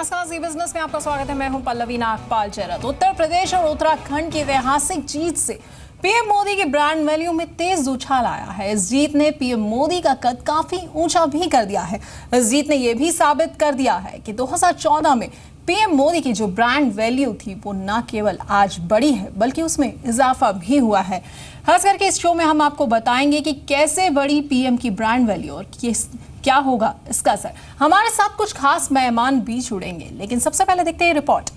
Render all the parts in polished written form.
नमस्कार, जी बिजनेस में आपका स्वागत है। मैं हूं पल्लवी नागपाल चरत। उत्तर प्रदेश और उत्तराखंड की ऐतिहासिक जीत से पीएम मोदी की ब्रांड वैल्यू में तेज उछाल आया है। इस जीत ने पीएम मोदी का कद काफी ऊंचा भी कर दिया है। इस जीत ने यह भी साबित कर दिया है कि 2014 में पीएम मोदी की जो ब्रांड वैल्यू थी वो न केवल आज बढ़ी है बल्कि उसमें इजाफा भी हुआ है। खास करके इस शो में हम आपको बताएंगे कि कैसे बढ़ी पीएम की ब्रांड वैल्यू और क्या होगा इसका असर। हमारे साथ कुछ खास मेहमान भी जुड़ेंगे, लेकिन सबसे पहले देखते हैं रिपोर्ट।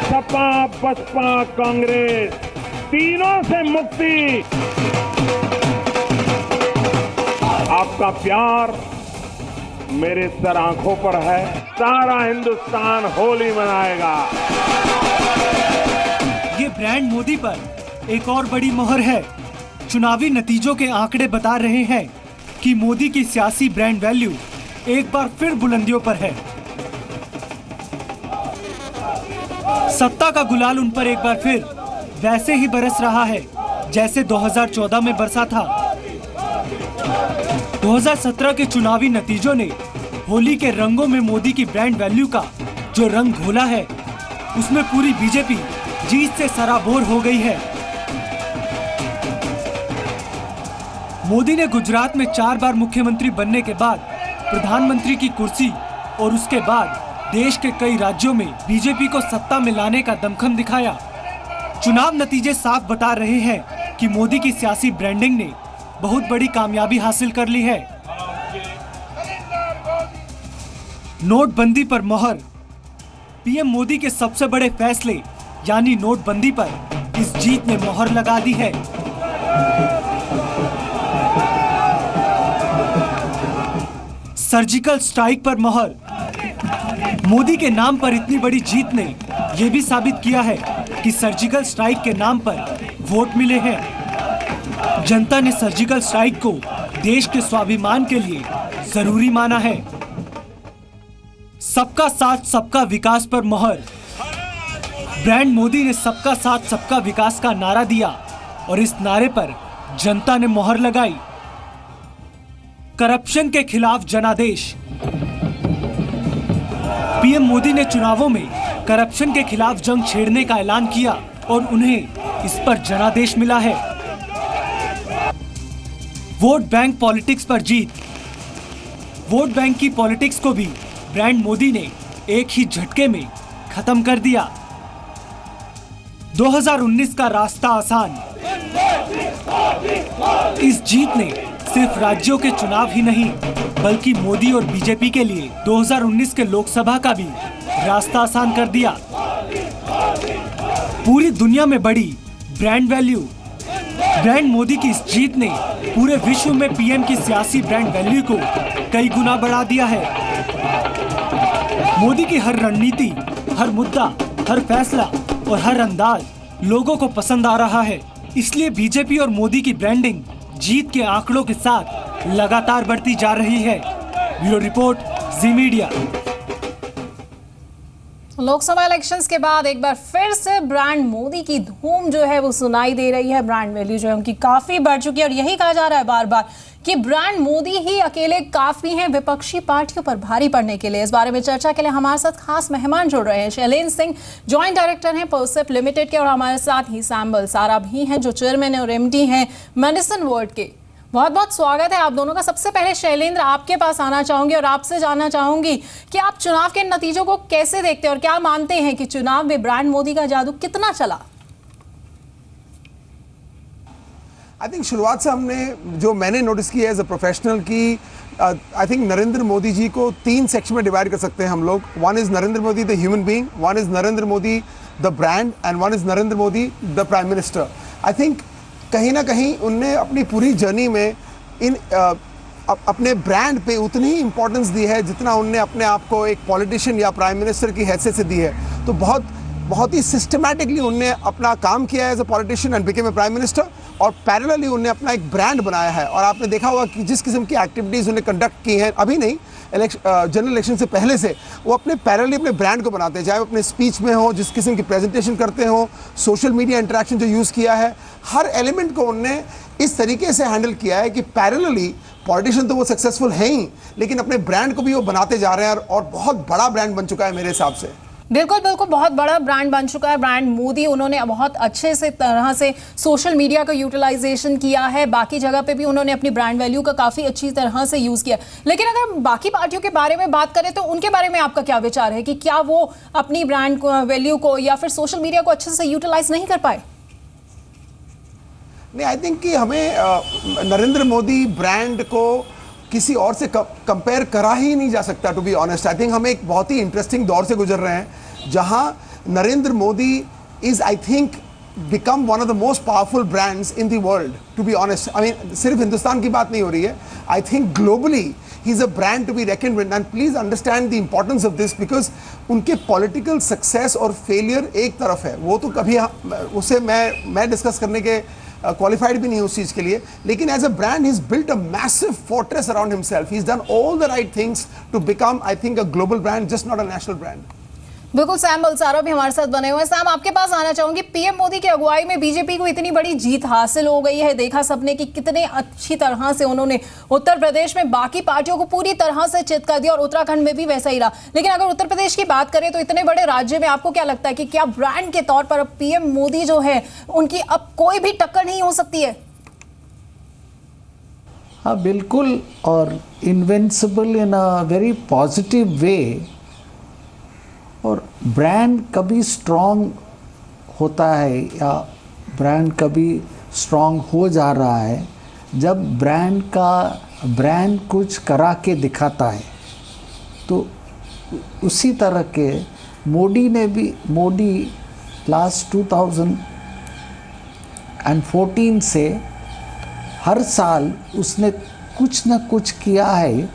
सपा, बसपा, कांग्रेस तीनों से मुक्ति। आपका प्यार मेरे सर आंखों पर है। सारा हिंदुस्तान होली मनाएगा। ये ब्रांड मोदी पर एक और बड़ी मोहर है। चुनावी नतीजों के आंकड़े बता रहे हैं कि मोदी की सियासी ब्रांड वैल्यू एक बार फिर बुलंदियों पर है। सत्ता का गुलाल उन पर एक बार फिर वैसे ही बरस रहा है जैसे 2014 में बरसा था। 2017 के चुनावी नतीजों ने होली के रंगों में मोदी की ब्रांड वैल्यू का जो रंग घोला है, उसमें पूरी बीजेपी जीत से सराबोर हो गई है। मोदी ने गुजरात में 4 बार मुख्यमंत्री बनने के बाद प्रधानमंत्री की कुर्सी और उसके बाद देश के कई राज्यों में बीजेपी को सत्ता में लाने का दमखम दिखाया। चुनाव नतीजे साफ बता रहे हैं कि मोदी की सियासी ब्रांडिंग ने बहुत बड़ी कामयाबी हासिल कर ली है। नोटबंदी पर मोहर। पीएम मोदी के सबसे बड़े फैसले यानी नोटबंदी पर इस जीत ने मोहर लगा दी है। सर्जिकल स्ट्राइक पर मोहर। मोदी के नाम पर इतनी बड़ी जीत ने यह भी साबित किया है कि सर्जिकल स्ट्राइक के नाम पर वोट मिले हैं। जनता ने सर्जिकल स्ट्राइक को देश के स्वाभिमान के लिए जरूरी माना है। सबका साथ सबका विकास पर मोहर। ब्रांड मोदी ने सबका साथ सबका विकास का नारा दिया और इस नारे पर जनता ने मोहर लगाई। करप्शन के खिलाफ जनादेश। पीएम मोदी ने चुनावों में करप्शन के खिलाफ जंग छेड़ने का ऐलान किया और उन्हें इस पर जनादेश मिला है। वोट बैंक पॉलिटिक्स पर जीत। वोट बैंक की पॉलिटिक्स को भी ब्रांड मोदी ने एक ही झटके में खत्म कर दिया। 2019 का रास्ता आसान। इस जीत ने सिर्फ राज्यों के चुनाव ही नहीं बल्कि मोदी और बीजेपी के लिए 2019 के लोकसभा का भी रास्ता आसान कर दिया। पूरी दुनिया में बढ़ी ब्रांड वैल्यू। ब्रांड मोदी की इस जीत ने पूरे विश्व में पीएम की सियासी ब्रांड वैल्यू को कई गुना बढ़ा दिया है। मोदी की हर रणनीति, हर मुद्दा, हर फैसला और हर अंदाज लोगों को पसंद आ रहा है। इसलिए बीजेपी और मोदी की ब्रांडिंग जीत के आंकड़ों के साथ लगातार बढ़ती जा रही है। ब्यूरो रिपोर्ट, जी मीडिया। लोकसभा इलेक्शंस के बाद एक बार फिर से ब्रांड मोदी की धूम जो है वो सुनाई दे रही है। ब्रांड वैल्यू जो है उनकी काफी बढ़ चुकी है और यही कहा जा रहा है बार बार कि ब्रांड मोदी ही अकेले काफी हैं विपक्षी पार्टियों पर भारी पड़ने के लिए। इस बारे में चर्चा के लिए हमारे साथ खास मेहमान जुड़ रहे हैं। शैलेंद्र सिंह जॉइंट डायरेक्टर हैं परसेप लिमिटेड के और हमारे साथ ही सैम्बल सारा भी हैं जो चेयरमैन और एमडी हैं मेडिसिन वर्ल्ड के। बहुत बहुत स्वागत है आप दोनों का। सबसे पहले शैलेंद्र आपके पास आना चाहूंगी और आपसे जानना चाहूंगी कि आप चुनाव के नतीजों को कैसे देखते हैं और क्या मानते हैं कि चुनाव में ब्रांड मोदी का जादू कितना चला? आई थिंक शुरुआत से मैंने नोटिस किया एज अ प्रोफेशनल की आई थिंक नरेंद्र मोदी जी को 3 सेक्शन में डिवाइड कर सकते हैं हम लोग। One is Narendra Modi the human being, one is Narendra Modi the brand and one is Narendra Modi the prime minister. I think कहीं ना कहीं उनने अपनी पूरी जर्नी में अपने ब्रांड पे उतनी ही इंपॉर्टेंस दी है जितना उनने अपने आप को एक पॉलिटिशियन या प्राइम मिनिस्टर की हैसियत से दी है। तो बहुत ही सिस्टमैटिकली उनने अपना काम किया है as a politician and became a prime minister, और पैरेलली उन्होंने अपना एक ब्रांड बनाया है। और आपने देखा होगा कि जिस किस्म की एक्टिविटीज़ उन्हें कंडक्ट की हैं, अभी नहीं जनरल इलेक्शन से पहले से वो अपने पैरेलली अपने ब्रांड को बनाते हैं, चाहे वो अपने स्पीच में हो, जिस किस्म की प्रेजेंटेशन करते हो, सोशल मीडिया इंटरेक्शन जो यूज़ किया है, हर एलिमेंट को उनने इस तरीके से हैंडल किया है कि पैरेलली पॉलिटिशियन तो वो सक्सेसफुल है ही, लेकिन अपने ब्रांड को भी वो बनाते जा रहे हैं और बहुत बड़ा ब्रांड बन चुका है मेरे हिसाब से। बिल्कुल बिल्कुल, बहुत बड़ा ब्रांड बन चुका है ब्रांड मोदी। उन्होंने बहुत अच्छे से तरह से सोशल मीडिया का यूटिलाइजेशन किया है, बाकी जगह पे भी उन्होंने अपनी ब्रांड वैल्यू का काफ़ी अच्छी तरह से यूज़ किया। लेकिन अगर हम बाकी पार्टियों के बारे में बात करें तो उनके बारे में आपका क्या विचार है कि क्या वो अपनी ब्रांड वैल्यू को या फिर सोशल मीडिया को अच्छे से यूटिलाइज नहीं कर पाए? नहीं, आई थिंक कि हमें नरेंद्र मोदी ब्रांड को किसी और से कंपेयर करा ही नहीं जा सकता, to be honest. I think हम एक बहुत ही इंटरेस्टिंग दौर से गुजर रहे हैं जहां Narendra Modi is, I think, become one of the most powerful brands in the world, to be honest. I mean, सिर्फ हिंदुस्तान की बात नहीं हो रही है, I think globally he is a brand to be reckoned with. And please understand the importance of this, because उनके political success और failure एक तरफ है, वो तो कभी उसे मैं डिस्कस करने के क्वालिफाइड भी नहीं उस चीज के लिए, लेकिन as a brand he is built a massive fortress around himself. He is done all the right things to become, I think, a global brand, just not a national brand. बिल्कुल, Sam Balsara भी हमारे साथ बने हुए हैं। Sam, आपके पास आना चाहूंगी। पीएम मोदी की अगुवाई में बीजेपी को इतनी बड़ी जीत हासिल हो गई है, देखा सबने कि कितने अच्छी तरह से उन्होंने उत्तर प्रदेश में बाकी पार्टियों को पूरी तरह से चित कर दिया और उत्तराखंड में भी वैसा ही रहा। लेकिन अगर उत्तर प्रदेश की बात करें तो इतने बड़े राज्य में आपको क्या लगता है कि क्या ब्रांड के तौर पर अब पीएम मोदी जो है उनकी अब कोई भी टक्कर नहीं हो सकती है? हाँ, बिल्कुल, और invincible in a very positive way. और ब्रांड कभी स्ट्रॉन्ग होता है या ब्रांड कभी स्ट्रॉन्ग हो जा रहा है जब ब्रांड कुछ करा के दिखाता है। तो उसी तरह के मोदी लास्ट 2014 से हर साल उसने कुछ न कुछ किया है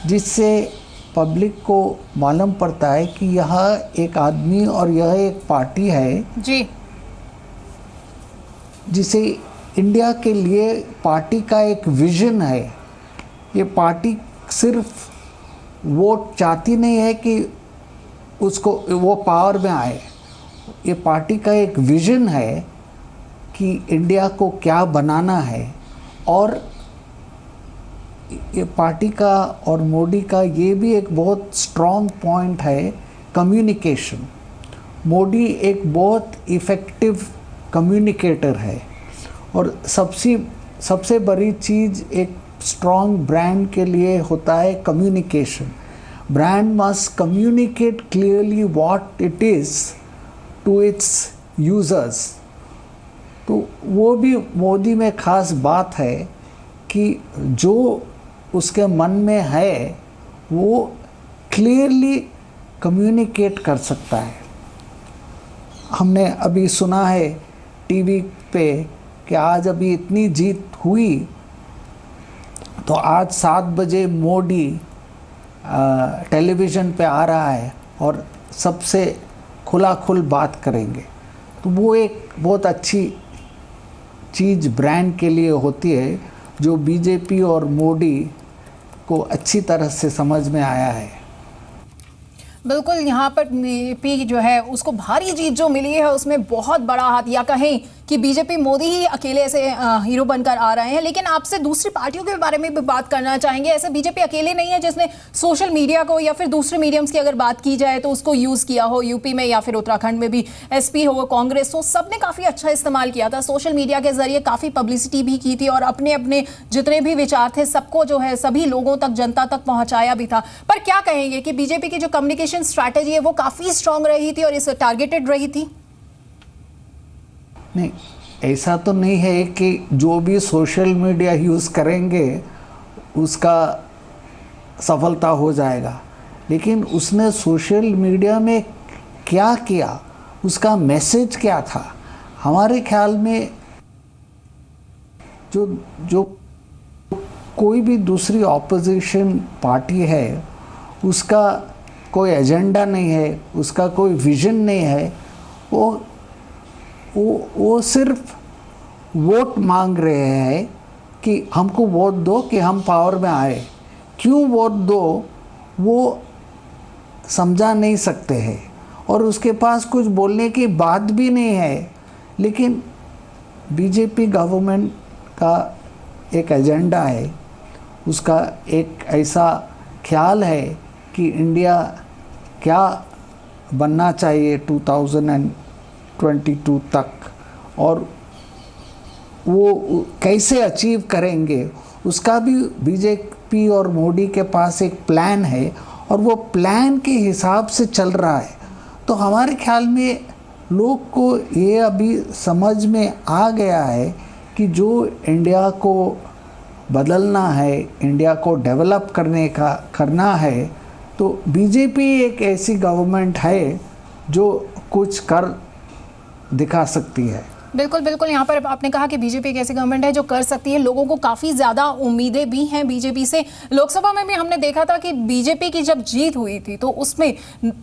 जिससे पब्लिक को मालूम पड़ता है कि यह एक आदमी और यह एक पार्टी है जी, जिसे इंडिया के लिए पार्टी का एक विजन है। ये पार्टी सिर्फ वोट चाहती नहीं है कि उसको वो पावर में आए, ये पार्टी का एक विजन है कि इंडिया को क्या बनाना है। और ये पार्टी का और मोदी का ये भी एक बहुत स्ट्रॉन्ग पॉइंट है, कम्युनिकेशन। मोदी एक बहुत इफ़ेक्टिव कम्युनिकेटर है और सबसे बड़ी चीज़ एक स्ट्रॉन्ग ब्रांड के लिए होता है communication. Brand must communicate clearly what it is to its users. तो वो भी मोदी में ख़ास बात है कि जो उसके मन में है वो क्लियरली कम्युनिकेट कर सकता है। हमने अभी सुना है टीवी पे कि आज अभी इतनी जीत हुई तो आज 7 बजे मोदी टेलीविज़न पे आ रहा है और सबसे खुल बात करेंगे। तो वो एक बहुत अच्छी चीज़ ब्रांड के लिए होती है जो बीजेपी और मोदी को अच्छी तरह से समझ में आया है। बिल्कुल, यहाँ पर बीजेपी जो है उसको भारी जीत जो मिली है उसमें बहुत बड़ा हाथ, या कहें कि बीजेपी मोदी ही अकेले से हीरो बनकर आ रहे हैं। लेकिन आपसे दूसरी पार्टियों के बारे में भी बात करना चाहेंगे। ऐसे बीजेपी अकेले नहीं है जिसने सोशल मीडिया को या फिर दूसरे मीडियम्स की अगर बात की जाए तो उसको यूज़ किया हो। यूपी में या फिर उत्तराखंड में भी एसपी हो, कांग्रेस हो, सब ने काफ़ी अच्छा इस्तेमाल किया था। सोशल मीडिया के जरिए काफ़ी पब्लिसिटी भी की थी और अपने अपने जितने भी विचार थे सबको जो है सभी लोगों तक, जनता तक पहुँचाया भी था। पर क्या कहेंगे कि बीजेपी की जो कम्युनिकेशन स्ट्रैटेजी है वो काफ़ी स्ट्रांग रही थी और इस टारगेटेड रही थी? नहीं, ऐसा तो नहीं है कि जो भी सोशल मीडिया यूज़ करेंगे उसका सफलता हो जाएगा, लेकिन उसने सोशल मीडिया में क्या किया, उसका मैसेज क्या था। हमारे ख्याल में जो कोई भी दूसरी ऑपोजिशन पार्टी है उसका कोई एजेंडा नहीं है, उसका कोई विजन नहीं है, वो सिर्फ वोट मांग रहे हैं कि हमको वोट दो कि हम पावर में आए। क्यों वोट दो वो समझा नहीं सकते हैं और उसके पास कुछ बोलने की बात भी नहीं है। लेकिन बीजेपी गवर्नमेंट का एक एजेंडा है, उसका एक ऐसा ख्याल है कि इंडिया क्या बनना चाहिए 2022 तक और वो कैसे अचीव करेंगे, उसका भी बीजेपी और मोदी के पास एक प्लान है और वो प्लान के हिसाब से चल रहा है। तो हमारे ख्याल में लोग को ये अभी समझ में आ गया है कि जो इंडिया को बदलना है, इंडिया को डेवलप करना है, तो बीजेपी एक ऐसी गवर्नमेंट है जो कुछ कर दिखा सकती है। बिल्कुल बिल्कुल, यहाँ पर आपने कहा कि बीजेपी एक ऐसी गवर्नमेंट है जो कर सकती है। लोगों को काफ़ी ज़्यादा उम्मीदें भी हैं बीजेपी से। लोकसभा में भी हमने देखा था कि बीजेपी की जब जीत हुई थी तो उसमें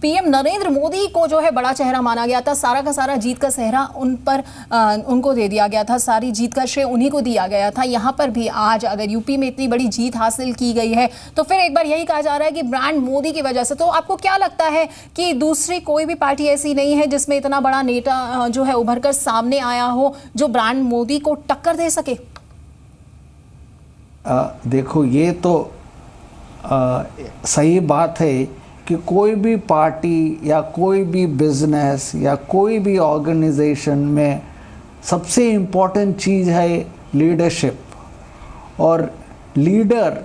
पीएम नरेंद्र मोदी को जो है बड़ा चेहरा माना गया था। सारा का सारा जीत का सेहरा उनको दे दिया गया था, सारी जीत का श्रेय उन्हीं को दिया गया था। यहाँ पर भी आज अगर यूपी में इतनी बड़ी जीत हासिल की गई है तो फिर एक बार यही कहा जा रहा है कि ब्रांड मोदी की वजह से। तो आपको क्या लगता है कि दूसरी कोई भी पार्टी ऐसी नहीं है जिसमें इतना बड़ा नेता जो है उभर कर सामने आया हो जो ब्रांड मोदी को टक्कर दे सके? देखो, ये तो सही बात है कि कोई भी पार्टी या कोई भी बिजनेस या कोई भी ऑर्गेनाइजेशन में सबसे इम्पोर्टेंट चीज़ है लीडरशिप। और लीडर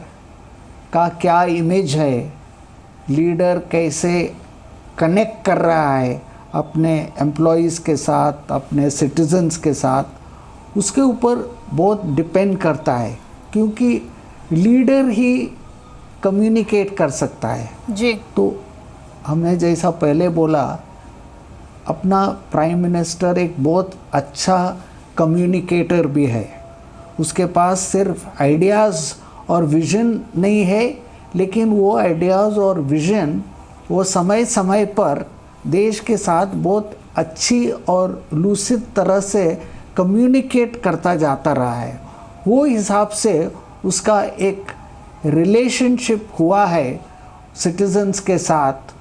का क्या इमेज है, लीडर कैसे कनेक्ट कर रहा है अपने एम्प्लॉयज़ के साथ, अपने सिटीजन्स के साथ, उसके ऊपर बहुत डिपेंड करता है, क्योंकि लीडर ही कम्युनिकेट कर सकता है जी। तो हमने जैसा पहले बोला, अपना प्राइम मिनिस्टर एक बहुत अच्छा कम्युनिकेटर भी है। उसके पास सिर्फ आइडियाज़ और विज़न नहीं है, लेकिन वो आइडियाज़ और विज़न वो समय समय पर देश के साथ बहुत अच्छी और लूसिड तरह से कम्युनिकेट करता जाता रहा है। वो हिसाब से उसका एक रिलेशनशिप हुआ है सिटीजन्स के साथ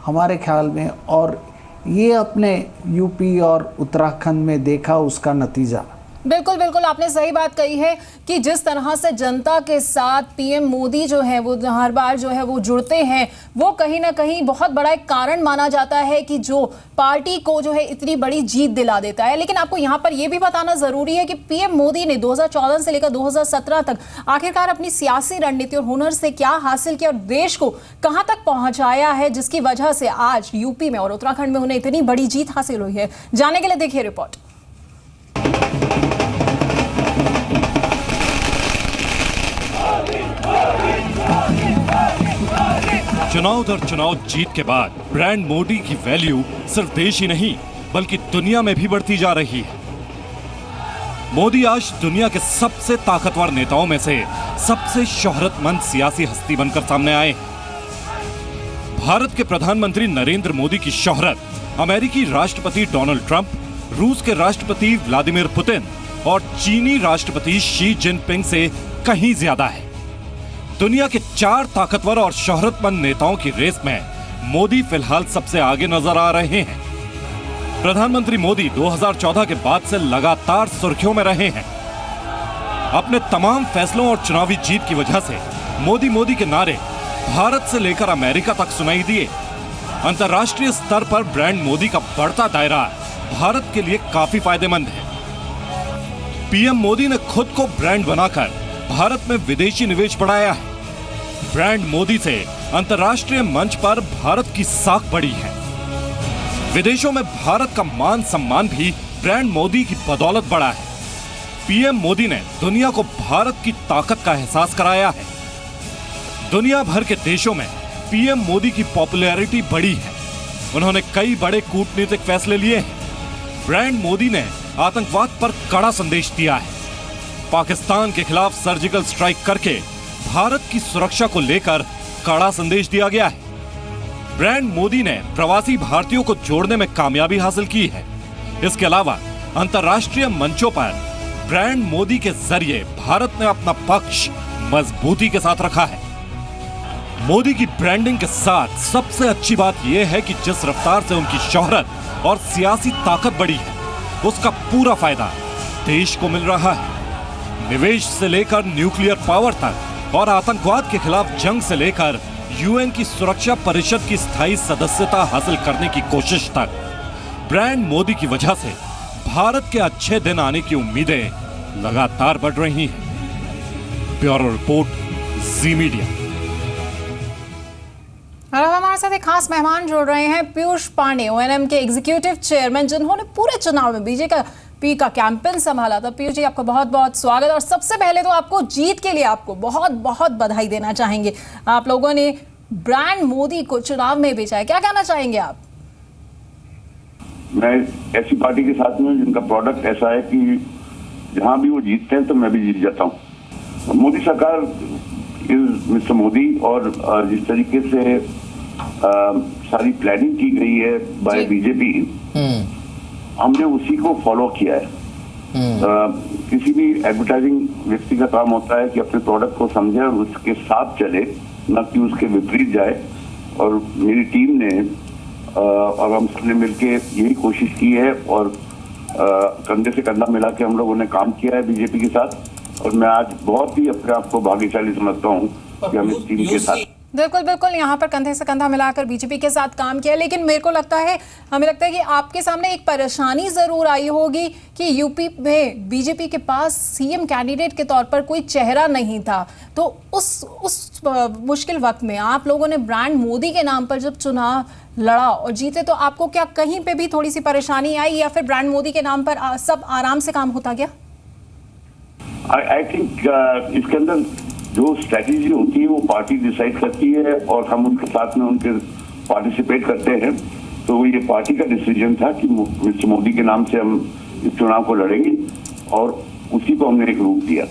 हमारे ख्याल में, और ये अपने यूपी और उत्तराखंड में देखा उसका नतीजा। बिल्कुल बिल्कुल, आपने सही बात कही है कि जिस तरह से जनता के साथ पीएम मोदी जो है वो हर बार जो है वो जुड़ते हैं, वो कहीं ना कहीं बहुत बड़ा एक कारण माना जाता है कि जो पार्टी को जो है इतनी बड़ी जीत दिला देता है। लेकिन आपको यहाँ पर यह भी बताना जरूरी है कि पीएम मोदी ने 2014 से लेकर 2017 तक आखिरकार अपनी सियासी रणनीति और हुनर से क्या हासिल किया और देश को कहां तक पहुंचाया है, जिसकी वजह से आज यूपी में और उत्तराखंड में उन्हें इतनी बड़ी जीत हासिल हुई है। जानने के लिए देखिए रिपोर्ट। चुनाव दर चुनाव जीत के बाद ब्रांड मोदी की वैल्यू सिर्फ देश ही नहीं बल्कि दुनिया में भी बढ़ती जा रही है। मोदी आज दुनिया के सबसे ताकतवर नेताओं में से सबसे शोहरतमंद सियासी हस्ती बनकर सामने आए। भारत के प्रधानमंत्री नरेंद्र मोदी की शोहरत अमेरिकी राष्ट्रपति डोनाल्ड ट्रंप, रूस के राष्ट्रपति व्लादिमीर पुतिन और चीनी राष्ट्रपति शी जिनपिंग से कहीं ज्यादा है। दुनिया के 4 ताकतवर और शोहरतमंद नेताओं की रेस में मोदी फिलहाल सबसे आगे नजर आ रहे हैं। प्रधानमंत्री मोदी 2014 के बाद से लगातार सुर्खियों में रहे हैं। अपने तमाम फैसलों और चुनावी जीत की वजह से मोदी के नारे भारत से लेकर अमेरिका तक सुनाई दिए। अंतर्राष्ट्रीय स्तर पर ब्रांड मोदी का बढ़ता दायरा भारत के लिए काफी फायदेमंद है। पीएम मोदी ने खुद को ब्रांड बनाकर भारत में विदेशी निवेश बढ़ाया है। ब्रांड मोदी से अंतर्राष्ट्रीय मंच पर भारत की साख बढ़ी है। विदेशों में भारत का मान सम्मान भी ब्रांड मोदी की बदौलत बढ़ा है। पीएम मोदी ने दुनिया को भारत की ताकत का एहसास कराया है। दुनिया भर के देशों में पीएम मोदी की पॉपुलैरिटी बढ़ी है। उन्होंने कई बड़े कूटनीतिक फैसले लिए हैं। ब्रांड मोदी ने आतंकवाद पर कड़ा संदेश दिया है। पाकिस्तान के खिलाफ सर्जिकल स्ट्राइक करके भारत की सुरक्षा को लेकर कड़ा संदेश दिया गया है। ब्रांड मोदी ने प्रवासी भारतीयों को जोड़ने में कामयाबी हासिल की है। इसके अलावा अंतर्राष्ट्रीय मंचों पर ब्रांड मोदी के जरिए भारत ने अपना पक्ष मजबूती के साथ रखा है। मोदी की ब्रांडिंग के साथ सबसे अच्छी बात यह है कि जिस रफ्तार से उनकी शोहरत और सियासी ताकत बढ़ी है, उसका पूरा फायदा देश को मिल रहा है। निवेश से लेकर न्यूक्लियर पावर तक और आतंकवाद के खिलाफ जंग से लेकर यूएन की सुरक्षा परिषद की स्थायी सदस्यता हासिल करने की कोशिश तक, ब्रांड मोदी की वजह से भारत के अच्छे दिन आने की उम्मीदें लगातार बढ़ रही हैं। ब्यूरो रिपोर्ट, जी मीडिया। और अब हमारे साथ एक खास मेहमान जुड़ रहे हैं, पीयूष पांडे, ओएनएम के एग्जीक्यूटिव चेयरमैन, जिन्होंने पूरे चुनाव में बीजेपी का कैंपेन संभाला था। पीयूष जी, आपका बहुत बहुत स्वागत। और सबसे पहले तो आपको जीत के लिए आपको बहुत बहुत बधाई देना चाहेंगे। आप लोगों ने ब्रांड मोदी को चुनाव में बेचा है, क्या कहना चाहेंगे आप? मैं ऐसी पार्टी के साथ में जिनका प्रोडक्ट ऐसा है कि जहां भी वो जीतते हैं तो मैं भी जीत जाता हूं। मोदी सरकार इज मिस्टर मोदी, और जिस तरीके से सारी प्लानिंग की गई है बाय बीजेपी, हमने उसी को फॉलो किया है। किसी भी एडवर्टाइजिंग व्यक्ति का काम होता है कि अपने प्रोडक्ट को समझे और उसके साथ चले, न कि उसके विपरीत जाए। और मेरी टीम ने और हम सबने मिलके यही कोशिश की है, और कंधे से कंधा मिला के हम लोगों ने काम किया है बीजेपी के साथ। और मैं आज बहुत ही अपने आप को भाग्यशाली समझता हूँ कि हम इस टीम के साथ। बिल्कुल बिल्कुल, यहाँ पर कंधे से कंधा मिलाकर बीजेपी के साथ काम किया। लेकिन मेरे को लगता है, हमें लगता है कि आपके सामने एक परेशानी जरूर आई होगी कि यूपी में बीजेपी के पास सीएम कैंडिडेट के तौर पर कोई चेहरा नहीं था। तो उस मुश्किल वक्त में आप लोगों ने ब्रांड मोदी के नाम पर जब चुनाव लड़ा और जीते, तो आपको क्या कहीं पे भी थोड़ी सी परेशानी आई, या फिर ब्रांड मोदी के नाम पर सब आराम से काम होता गया? आई थिंक इसके अंदर जो स्ट्रेटेजी होती है वो पार्टी डिसाइड करती है, और हम उनके साथ में उनके पार्टिसिपेट करते हैं। तो ये पार्टी का डिसीजन था कि मिस्टर मोदी के नाम से हम इस चुनाव को लड़ेंगे, और उसी को हमने एक रूप दिया।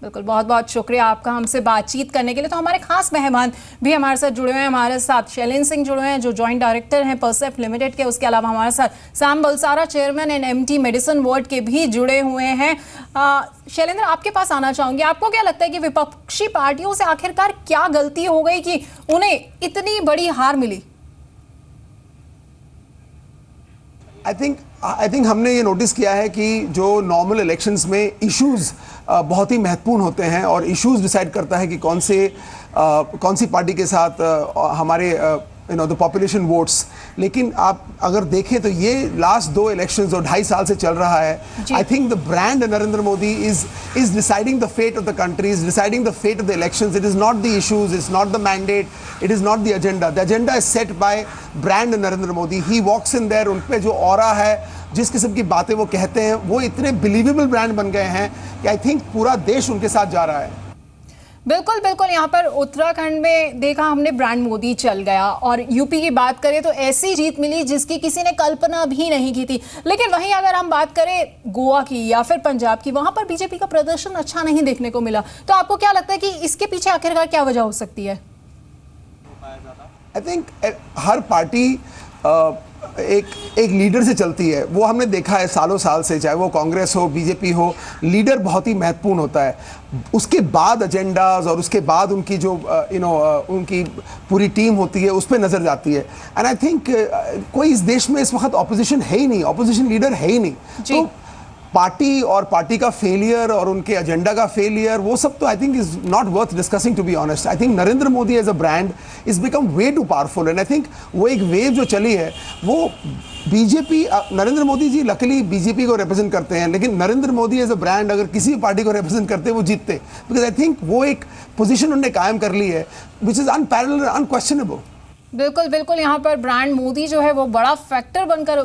बिल्कुल, बहुत बहुत शुक्रिया आपका हमसे बातचीत करने के लिए। तो हमारे खास मेहमान भी हमारे साथ जुड़े हुए हैं। हमारे साथ शैलेंद्र सिंह जुड़े हुए हैं, जो जॉइंट डायरेक्टर हैं परसेप्ट लिमिटेड के। उसके अलावा हमारे साथ Sam Balsara, chairman NMT medicine word के भी जुड़े हुए हैं। शैलेंद्र, आपके पास आना चाहूंगी। आपको क्या लगता है कि विपक्षी पार्टियों से आखिरकार क्या गलती हो गई कि उन्हें इतनी बड़ी हार मिली? आई थिंक हमने ये नोटिस किया है कि जो नॉर्मल इलेक्शंस में इश्यूज बहुत ही महत्वपूर्ण होते हैं, और इश्यूज डिसाइड करता है कि कौन सी पार्टी के साथ हमारे द पॉपुलेशन वोट्स। लेकिन आप अगर देखें तो ये लास्ट 2 इलेक्शंस जो 2.5 साल से चल रहा है, I think the brand Narendra Modi is deciding the fate of the country, is deciding the fate of the elections. It is not the issues, it's not the mandate, it is not the agenda. The agenda is set by brand Narendra Modi. He walks in there, उन पे जो aura है, जिस किस्म की बातें वो कहते हैं, वो इतने बिलीवेबल ब्रांड बन गए हैं कि आई थिंक पूरा देश उनके साथ जा रहा है। बिल्कुल बिल्कुल, यहाँ पर उत्तराखंड में देखा हमने ब्रांड मोदी चल गया, और यूपी की बात करें तो ऐसी जीत मिली जिसकी किसी ने कल्पना भी नहीं की थी। लेकिन वहीं अगर हम बात करें गोवा की या फिर पंजाब की, वहां पर बीजेपी का प्रदर्शन अच्छा नहीं देखने को मिला। तो आपको क्या लगता है कि इसके पीछे आखिरकार क्या वजह हो सकती है? आई थिंक हर पार्टी एक लीडर से चलती है। वो हमने देखा है सालों साल से, चाहे वो कांग्रेस हो, बीजेपी हो, लीडर बहुत ही महत्वपूर्ण होता है। उसके बाद एजेंडाज और उसके बाद उनकी जो उनकी पूरी टीम होती है, उस पर नजर जाती है। एंड आई थिंक कोई इस देश में इस वक्त ऑपोजिशन है ही नहीं, ऑपोजिशन लीडर है ही नहीं। तो पार्टी और पार्टी का फेलियर और उनके एजेंडा का फेलियर, वो सब तो I think is not worth discussing, to be honest. I think Narendra Modi as a brand is become way too powerful, and I think वो एक वेव जो चली है वो BJP, Narendra Modi ji luckily BJP को रिप्रेजेंट करते हैं, लेकिन Narendra Modi as a brand अगर किसी भी पार्टी को रिप्रेजेंट करते वो जीतते, बिकॉज आई थिंक वो एक पोजीशन उन्होंने कायम कर ली है विच इज अनपैरेलल, अनक्वेश्चनेबल। बिल्कुल बिल्कुल, यहाँ पर ब्रांड मोदी जो है वो बड़ा फैक्टर बनकर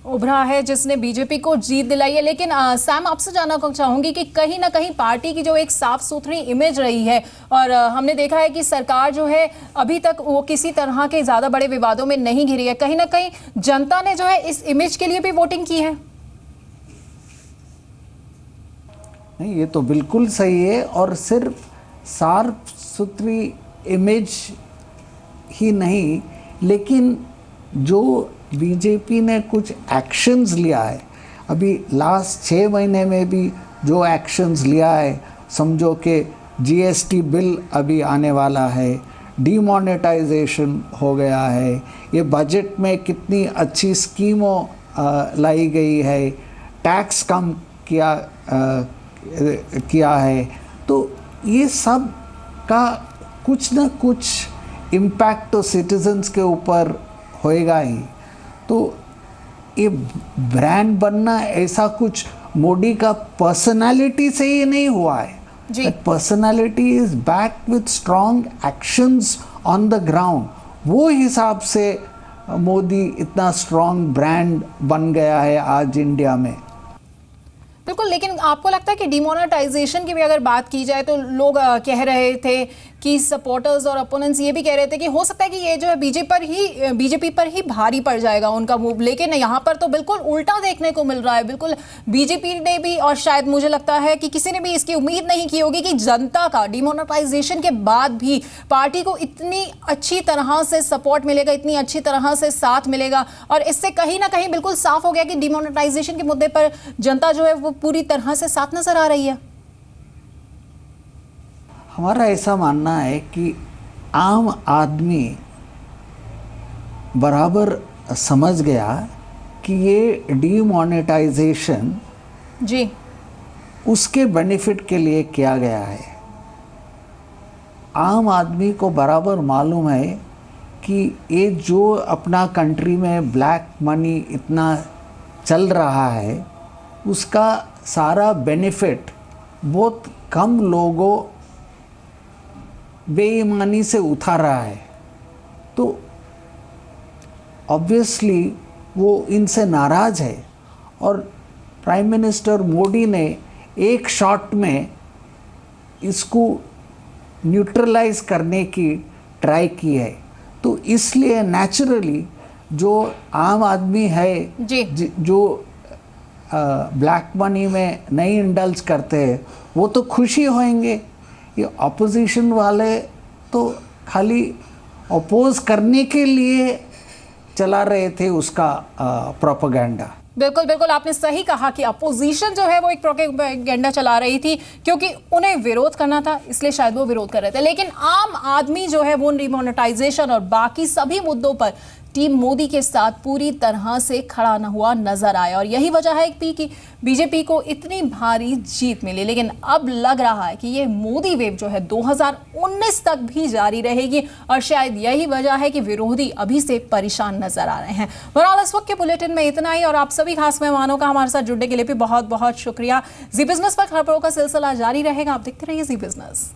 उभरा है जिसने बीजेपी को जीत दिलाई है। लेकिन सैम, आपसे जानना चाहूंगी कि कहीं ना कहीं पार्टी की जो एक साफ सुथरी इमेज रही है, और हमने देखा है कि सरकार जो है अभी तक वो किसी तरह के ज्यादा बड़े विवादों में नहीं घिरी है, कहीं ना कहीं जनता ने जो है इस इमेज के लिए भी वोटिंग की है। नहीं, ये तो बिल्कुल सही है, और सिर्फ साफ सुथरी इमेज ही नहीं, लेकिन जो बीजेपी ने कुछ एक्शंस लिया है अभी लास्ट 6 महीने में भी, जो एक्शंस लिया है, समझो कि जीएसटी बिल अभी आने वाला है, डीमोनेटाइजेशन हो गया है, ये बजट में कितनी अच्छी स्कीमों लाई गई है, टैक्स कम किया है, तो ये सब का कुछ ना कुछ इम्पैक्ट तो सिटीजन्स के ऊपर होएगा ही। तो ये ब्रांड बनना ऐसा कुछ मोदी का पर्सनालिटी से ही नहीं हुआ है। जी। Personality is back with strong actions on the ground. वो हिसाब से मोदी इतना स्ट्रॉन्ग ब्रांड बन गया है आज इंडिया में। बिल्कुल, लेकिन आपको लगता है कि डिमोनेटाइजेशन की भी अगर बात की जाए तो लोग कह रहे थे कि सपोर्टर्स और अपोनेंट्स ये भी कह रहे थे कि हो सकता है कि ये जो है बीजेपी पर ही भारी पड़ जाएगा उनका मूव, लेकिन यहाँ पर तो बिल्कुल उल्टा देखने को मिल रहा है। बिल्कुल बीजेपी ने भी, और शायद मुझे लगता है कि किसी ने भी इसकी उम्मीद नहीं की होगी कि जनता का डिमोनेटाइजेशन के बाद भी पार्टी को इतनी अच्छी तरह से सपोर्ट मिलेगा, इतनी अच्छी तरह से साथ मिलेगा। और इससे कहीं ना कहीं बिल्कुल साफ हो गया कि डिमोनेटाइजेशन के मुद्दे पर जनता जो है वो पूरी तरह से साथ नजर आ रही है। हमारा ऐसा मानना है कि आम आदमी बराबर समझ गया कि ये डीमोनेटाइजेशन जी उसके बेनिफिट के लिए किया गया है। आम आदमी को बराबर मालूम है कि ये जो अपना कंट्री में ब्लैक मनी इतना चल रहा है, उसका सारा बेनिफिट बहुत कम लोगों बेईमानी से उठा रहा है। तो ऑब्वियसली वो इनसे नाराज़ है और प्राइम मिनिस्टर मोदी ने एक शॉट में इसको न्यूट्रलाइज करने की ट्राई की है। तो इसलिए नेचुरली जो आम आदमी है जो ब्लैक मनी में नहीं इंडल्ज करते हैं वो तो खुशी होंगे। ये अपोजिशन वाले तो खाली अपोज करने के लिए चला रहे थे उसका प्रोपेगेंडा। बिल्कुल बिल्कुल, आपने सही कहा कि अपोजिशन जो है वो एक प्रोपेगेंडा चला रही थी क्योंकि उन्हें विरोध करना था, इसलिए शायद वो विरोध कर रहे थे। लेकिन आम आदमी जो है वो डिमोनेटाइजेशन और बाकी सभी मुद्दों पर टीम मोदी के साथ पूरी तरह से खड़ा न हुआ नजर आया और यही वजह है कि बीजेपी को इतनी भारी जीत मिली। लेकिन अब लग रहा है कि ये मोदी वेव जो है 2019 तक भी जारी रहेगी और शायद यही वजह है कि विरोधी अभी से परेशान नजर आ रहे हैं। बहरहाल इस वक्त के बुलेटिन में इतना ही और आप सभी खास मेहमानों का हमारे साथ जुड़ने के लिए भी बहुत बहुत शुक्रिया। जी बिजनेस पर खबरों का सिलसिला जारी रहेगा, आप देखते रहिए जी बिजनेस।